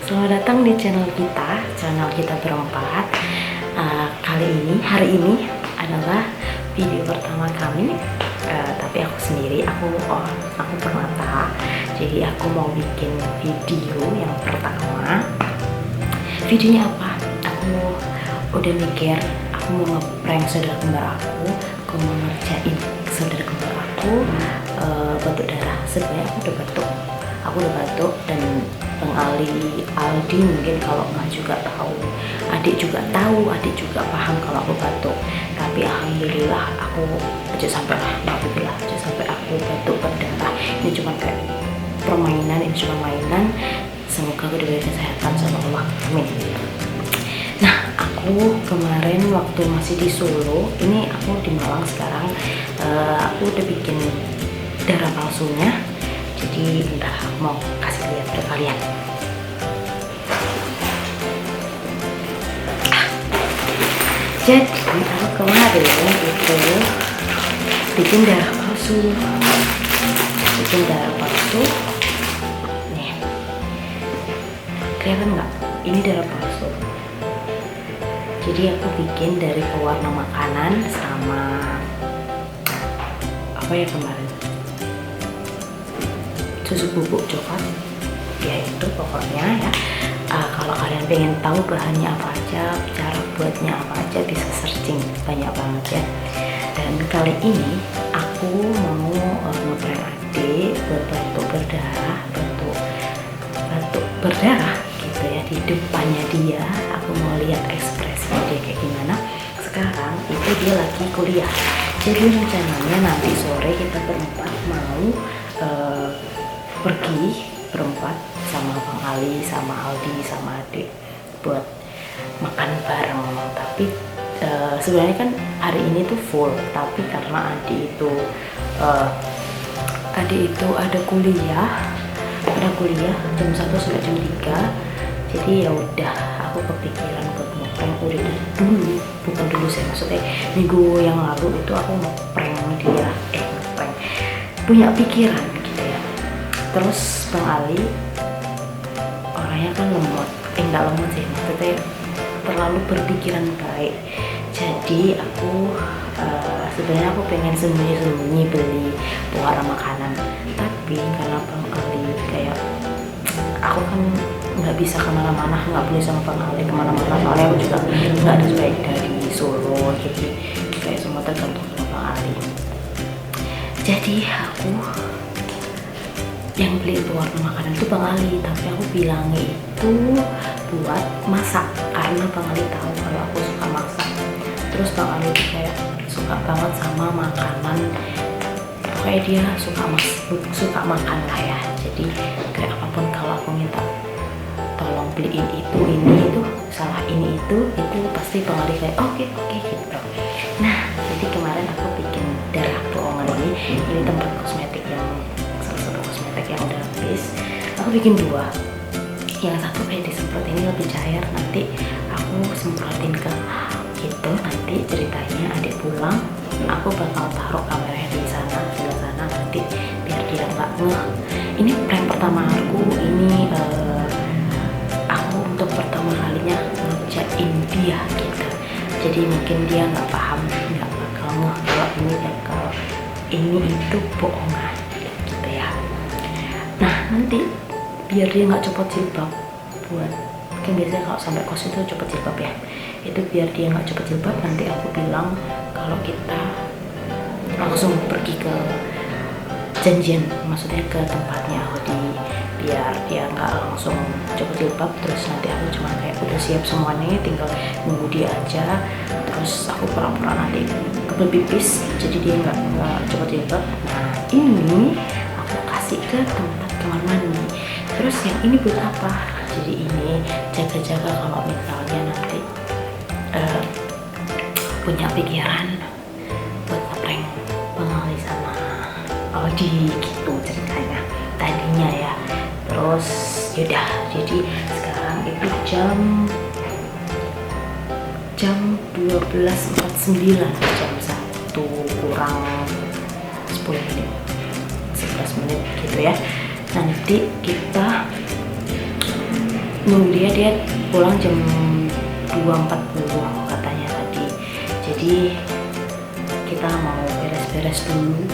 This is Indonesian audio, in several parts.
Selamat datang di channel kita berempat. Hari ini adalah video pertama kami. Tapi aku sendiri, aku permata. Jadi aku mau bikin video yang pertama. Videonya apa? Aku udah mikir, aku mau ngeprank saudara kembar aku mau ngerjain saudara kembar aku batuk darah. Sebenarnya aku udah batuk dan Bang Aldi mungkin kalau nggak juga tahu, adik juga tahu, adik juga paham kalau aku batuk. Tapi alhamdulillah aku aja sampai aku batuk berdarah. Ini cuma kayak permainan, ini cuma mainan. Semoga aku diberi kesehatan sama Allah, amin. Nah, aku kemarin waktu masih di Solo, ini aku di Malang sekarang, aku udah bikin darah palsunya. Jadi bentar, mau kasih lihat ke kalian. Jadi aku kemarin itu bikin darah palsu. Nih, kelihatan nggak? Ini darah palsu. Jadi aku bikin dari pewarna makanan sama apa ya kemarin, susu bubuk coklat, ya itu pokoknya ya. Kalau kalian pengen tahu bahannya apa aja, cara buatnya apa aja, bisa searching, banyak banget ya. Dan kali ini aku mau ngeprank adik buat batuk berdarah gitu ya, di depannya dia. Aku mau lihat ekspresinya dia kayak gimana. Sekarang itu dia lagi kuliah, jadi rencananya nanti sore kita berempat mau pergi berempat sama Bang Ali, sama Aldi, sama adik buat makan bareng. Tapi sebenarnya kan hari ini tuh full, tapi karena adik itu ada kuliah jam 1 sampai jam 3. Jadi ya udah, aku kepikiran buat ngeprank udah dari dulu, bukan dulu saya maksudnya minggu yang lalu itu aku ngeprank dia, punya pikiran gitu ya. Terus Bang Ali orangnya kan lemot, nggak lemot sih, maksudnya terlalu berpikiran baik. Jadi aku sebenarnya aku pengen sembunyi-sembunyi beli pewarna makanan, tapi karena Bang Ali kayak aku kan nggak bisa kemana-mana, nggak boleh sama Bang Ali kemana-mana, soalnya aku juga nggak ada baik dari Solo, jadi kayak semua tergantung sama Bang Ali. Jadi aku yang beli pewarna makanan itu Bang Ali, tapi aku bilangnya itu buat masak karena Bang Ali tahu kalau aku suka masak. Terus Bang Ali itu kayak suka banget sama makanan, pokoknya dia suka makan lah ya. Jadi kayak apapun kalau aku minta tolong beliin ini itu salah ini itu pasti Bang Ali kayak oke gitu. Nah, jadi kemarin aku bikin darah bohongan ini tempat kosmetik yang yang udah habis. Aku bikin 2, yang satu kayak disemprot, ini lebih cair, nanti aku semprotin ke gitu. Nanti ceritanya adik pulang, aku bakal taruh kameranya di sana, sebelah sana, nanti biar dia nggak ngeh. Ini prank pertama aku, ini aku untuk pertama kalinya ngerjain dia gitu. Jadi mungkin dia nggak paham, nggak bakal ngeh kalau ini itu bohongan gitu ya. Nah, nanti biar dia nggak copot jilbab, buat kan biasanya kalau sampai kos itu copot jilbab ya, itu biar dia nggak copot jilbab, nanti aku bilang kalau kita langsung pergi ke janjian, maksudnya ke tempatnya Audi, biar dia nggak langsung copot jilbab. Terus nanti aku cuma kayak udah siap semuanya, tinggal nunggu dia aja. Terus aku pura-pura nanti kebel pipis, jadi dia nggak copot jilbab. Nah, ini aku kasih ke tempat kamar mandi. Terus yang ini buat apa? Jadi ini jaga-jaga kalau misalnya nanti punya pikiran buat ngeprank Bang Ali sama Aldi gitu ceritanya tadinya ya. Terus yaudah, jadi sekarang itu jam 12.49, jam 1 kurang 10 menit, 11 menit gitu ya. Nanti kita nunggu dia pulang jam 2.40 katanya tadi. Jadi kita mau beres-beres dulu,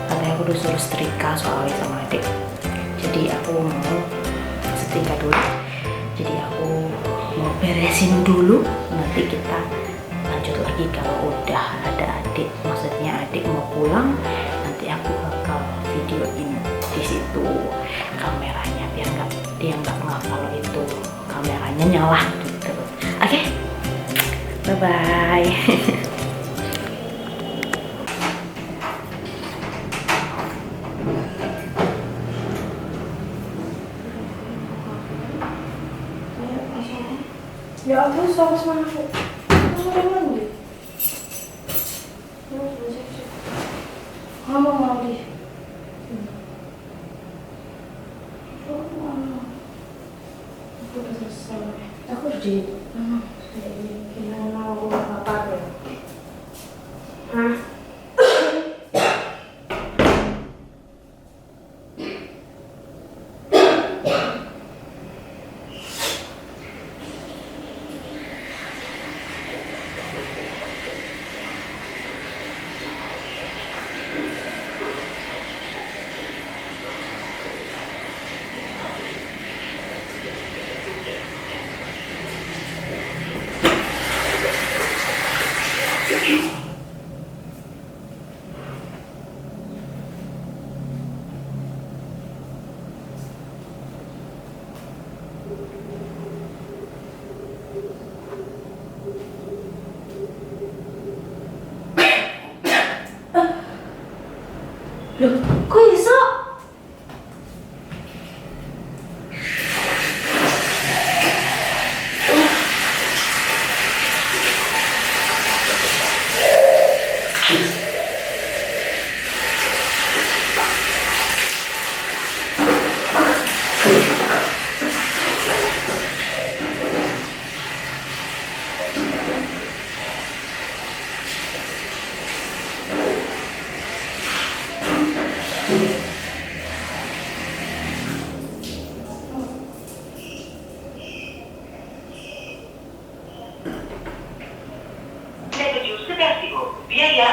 katanya aku udah suruh setrika soalnya sama adik, jadi aku mau setrika dulu. Jadi aku mau beresin dulu, nanti kita lanjut lagi kalau udah ada adik, maksudnya adik mau pulang, nanti aku bakal videoin di situ kameranya biar dia nggak kalau itu kameranya nyala gitu. Oke, bye bye. Ya aku harus masuk. Mandi. Kamu mandi. Aku udah selesai. Aku di. Gimana mau apa ya? Hah? Loh, kok iso?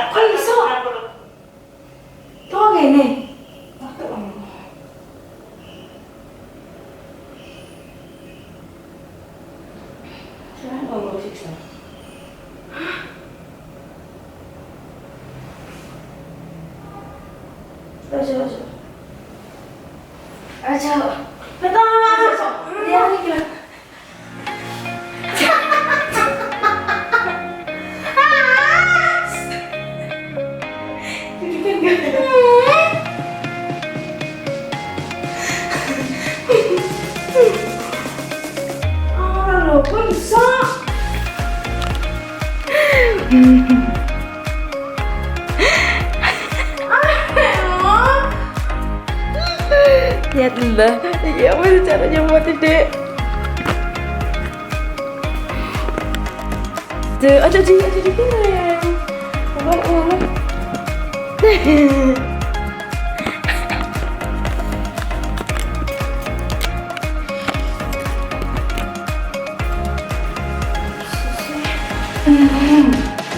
Kok iso? Kok ngene? Aja. Betul. Ya, iki. Loh, kok bisa? Lihat mbak, ini apa sih caranya buat dek? Tuh, ada di film. Ulang.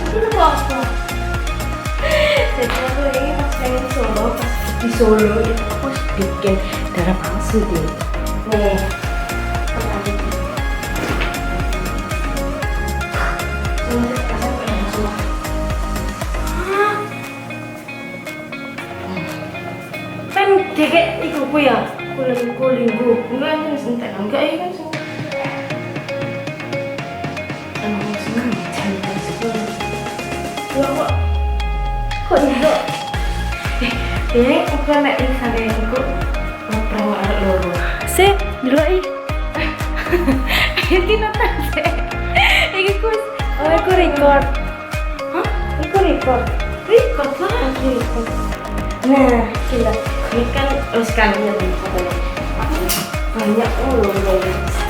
Itu apa? Jadi aku ini pas pengen Solo, pas di Solo itu aku bikin darah palsu deh. Nih. Kan dia kayak iku ya, kulingku. Enggak kan sentek, enggak ya kan sentek. Emang seneng cerita sekolah. Kok itu? Ini aku nek iki sampe iku ngobrol arek loro. Sik, deloki. Iki nonton sik. Iki ku aku record. Hah? Iku record. Record lah. Aku record. Nah, gila. Ini kan sekalinya di fotonya. Banyak loh.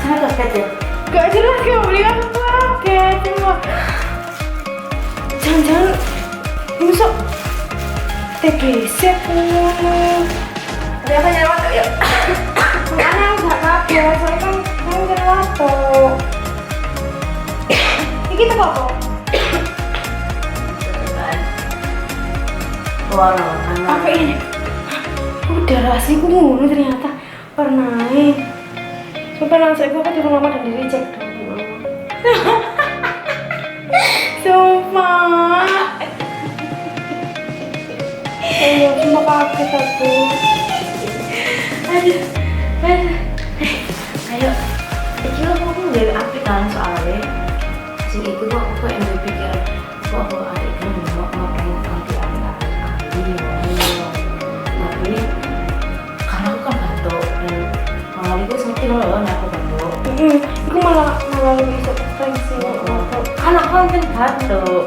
Salah kata. Gak jelas kayak beli apa? Kayak cuma jangan-jangan busuk TGC ada apa nyawa ya? Karena nggak apa-apa, soalnya kan jelas kita apa? Wah, karena Apa ini? Udah rasanya ngono ternyata pernah. Sampai saya gue kan di rumah mama dan di reject dong. Sumpah. Sumpah kaget aku. aduh. Ayo, iki aku nggak apik kan soalnya. Sing iku kok aku yang berpikir kok aku adik kan mau nanti ahli. Tapi karena aku kan batuk dan kali itu semakin loh nih aku batuk. Aku malah lebih frekuensi. Kan aku kan batuk.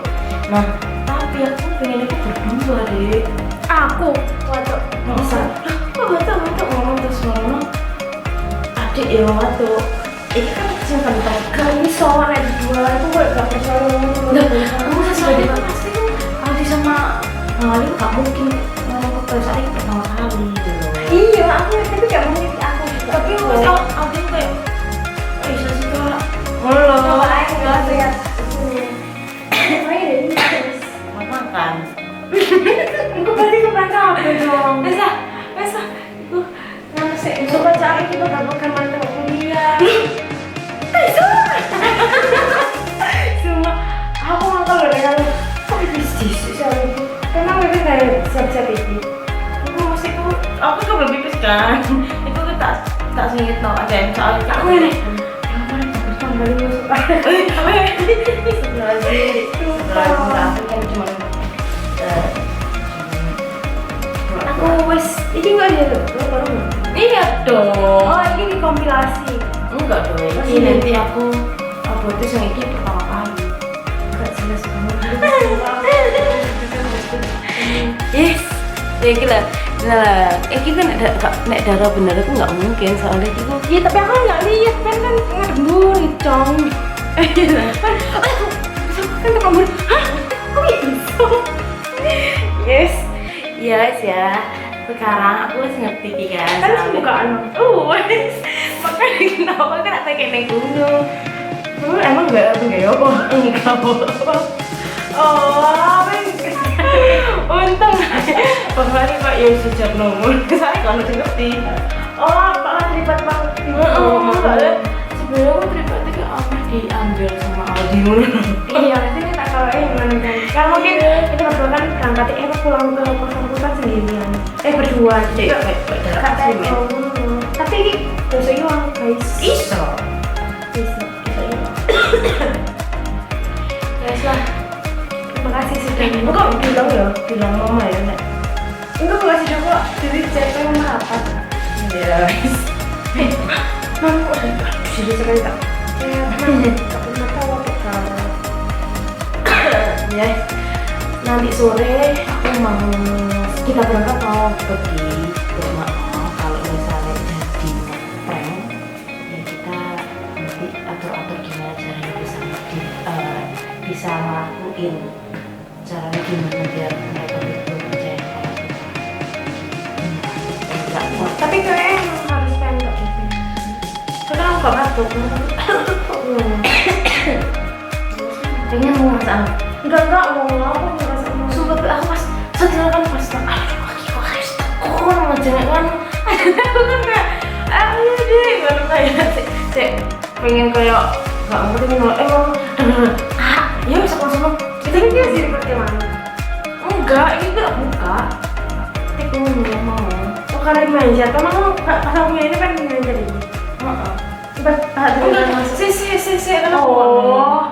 Nah, tapi aku pengen itu berdua deh. Aku waduh Masa? Kok batuk ngomong terus ngomong. Adik ya batuk. Ini kan simpan kami soalnya ada dua itu gue gak percaya ngomong. Kamu sebagai pasti kan Aldi sama Ngali gak mungkin ngomong ke saat ini pertama kali gitu loh. Iya, aku itu gak mungkin aku juga. Tapi kok Aldi kayak bisa sih kak. Halo, aku gak lihat. Main deh, Mau makan. aku balik ke mana apa dong? Bisa. Itu nama sih. Coba cari kita gak makan mantap kuliah. Cuma aku ngakal loh dengan kok bisnis sih memang mereka kayak siap-siap ini. Aku kan belum pipis kan. Itu kita tak sengit no ada yang soal Aku ini yang paling bagus tambah masuk Setelah kan cuma aku wes ini nggak ada tuh lo baru nggak? iya dong. Oh ini dikompilasi Enggak dong. Masih Ini nanti aku buat yang ini pertama kali. nggak jelas banget. Yes. Ya gila. Nah, kita nek darah bener itu nggak mungkin soalnya itu. Iya tapi aku nggak lihat kan ngemburi cong. Kan ngemburi. Hah? Kok bisa? Yes. Yes ya. Sekarang aku harus ngerti kan. Kan bukaan. Wes. Makanya kenapa kan ada kayak neng gunung. Emang nggak ya apa? Enggak bohong. Oh, Untung. Pokoknya kok ya sejak nomor. Saya kalau ngerti. oh, malah terlibat banget. Soalnya sebenarnya aku pribadi kayak apa diambil sama Aldi. Iya, nanti kita kalau gimana kan? Kan mungkin kita berdua kan berangkat pulang ke kosan kan sendirian. Berdua. Kata tapi ini besok hilang guys. Iso. Bisa. Guys lah. Terima kasih sudah. Kok bilang mama ya nek. Enggak aku kasih coba jadi cek mama apa? Ya guys. Mama udah jadi sekali tak. Tak pernah tahu apa kalau. Ya. Nanti sore aku mau kita berangkat mau pergi ke rumah kalau misalnya jadi prank ya kita nanti atur gimana caranya bisa ngelakuin caranya gimana biar mereka itu percaya kalau kita enggak mau. Tapi kayaknya emang harus pendek. Karena aku gak batuk. Kayaknya mau masak Enggak mau apa ngerasa mau. sumpah aku pas setelah kan pas aduh kaki kok harus tekun ngejengek kan aku kan kayak ayo deh baru kayak cek pengen kayak nggak ngerti kalau emang ya bisa langsung Itu kan dia sih bagaimana? enggak ini nggak buka tekun nggak mau Oh karena dimanjat, emang pas aku ini kan dimanjat ini. enggak Enggak, si kenapa oh.